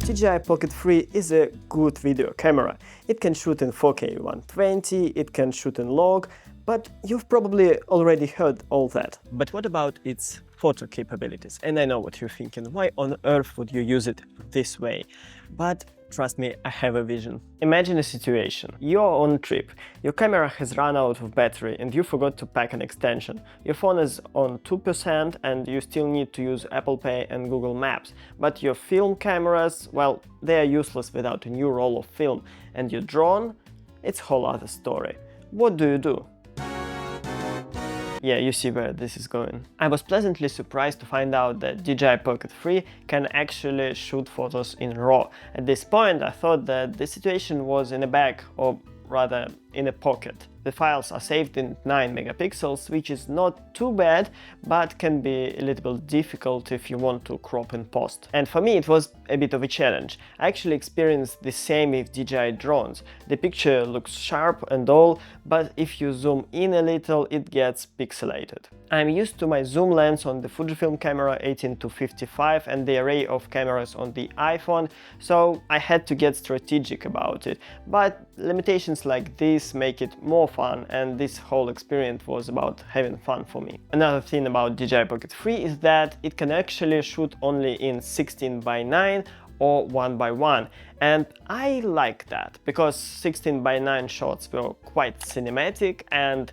DJI Pocket 3 is a good video camera. It can shoot in 4K 120, it can shoot in log, but you've probably already heard all that. But what about its photo capabilities? And I know what you're thinking, why on earth would you use it this way? But trust me, I have a vision. Imagine a situation. You're on a trip, your camera has run out of battery and you forgot to pack an extension. Your phone is on 2% and you still need to use Apple Pay and Google Maps. But your film cameras, well, they are useless without a new roll of film. And your drone, it's a whole other story. What do you do? Yeah, you see where this is going. I was pleasantly surprised to find out that DJI Pocket 3 can actually shoot photos in RAW. At this point, I thought that the situation was in a bag, or rather in a pocket. The files are saved in 9 megapixels, which is not too bad, but can be a little bit difficult if you want to crop in post. And for me it was a bit of a challenge. I actually experienced the same with DJI drones. The picture looks sharp and all, but if you zoom in a little, it gets pixelated. I'm used to my zoom lens on the Fujifilm camera 18-55 and the array of cameras on the iPhone, so I had to get strategic about it. But limitations like this make it more fun, and this whole experience was about having fun for me. Another thing about DJI Pocket 3 is that it can actually shoot only in 16:9 or 1:1, and I like that because 16:9 shots were quite cinematic, and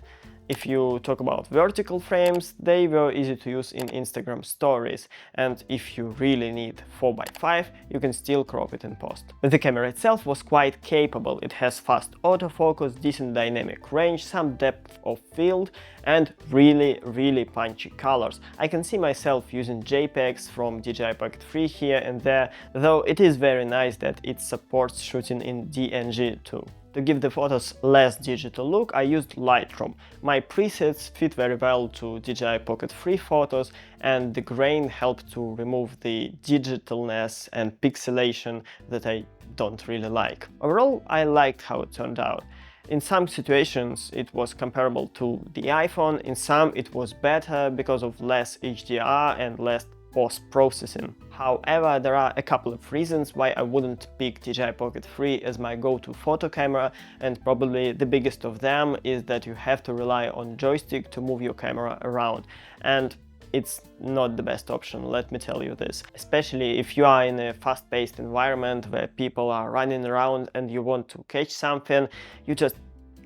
if you talk about vertical frames, they were easy to use in Instagram stories, and if you really need 4:5, you can still crop it in post. But the camera itself was quite capable. It has fast autofocus, decent dynamic range, some depth of field, and really punchy colors. I can see myself using JPEGs from DJI Pocket 3 here and there, though it is very nice that it supports shooting in DNG too. To give the photos less digital look, I used Lightroom. My presets fit very well to DJI Pocket 3 photos, and the grain helped to remove the digitalness and pixelation that I don't really like. Overall, I liked how it turned out. In some situations it was comparable to the iPhone, in some it was better because of less HDR and less post-processing. However, there are a couple of reasons why I wouldn't pick DJI Pocket 3 as my go-to photo camera, and probably the biggest of them is that you have to rely on joystick to move your camera around, and it's not the best option, let me tell you this. Especially if you are in a fast-paced environment where people are running around and you want to catch something, you just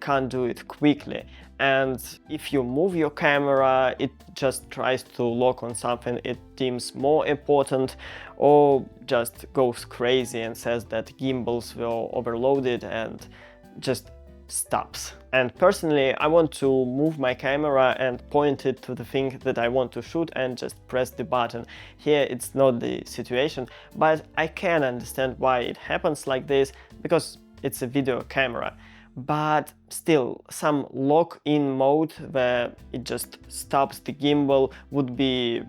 can't do it quickly. And if you move your camera, it just tries to lock on something it deems more important, or just goes crazy and says that gimbals were overloaded and just stops. And personally, I want to move my camera and point it to the thing that I want to shoot and just press the button. Here it's not the situation, but I can understand why it happens like this, because it's a video camera. But still, some lock-in mode where it just stops the gimbal would be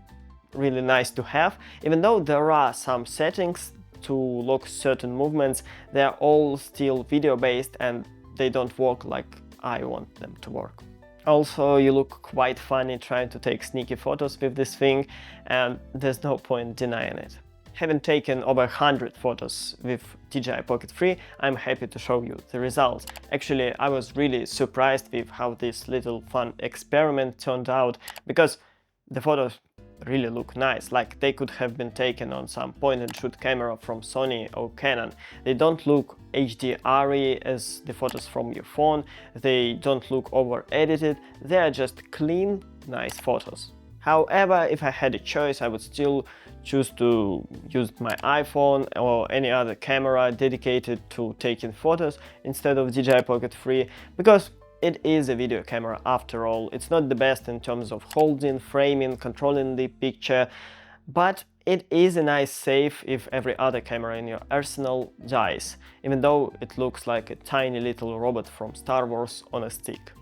really nice to have. Even though there are some settings to lock certain movements, they're all still video-based and they don't work like I want them to work. Also, you look quite funny trying to take sneaky photos with this thing, and there's no point denying it. Having taken over 100 photos with DJI Pocket 3, I'm happy to show you the results. Actually, I was really surprised with how this little fun experiment turned out, because the photos really look nice, like they could have been taken on some point-and-shoot camera from Sony or Canon. They don't look HDR-y as the photos from your phone, they don't look over-edited, they are just clean, nice photos. However, if I had a choice, I would still choose to use my iPhone or any other camera dedicated to taking photos instead of DJI Pocket 3, because it is a video camera after all. It's not the best in terms of holding, framing, controlling the picture, but it is a nice save if every other camera in your arsenal dies, even though it looks like a tiny little robot from Star Wars on a stick.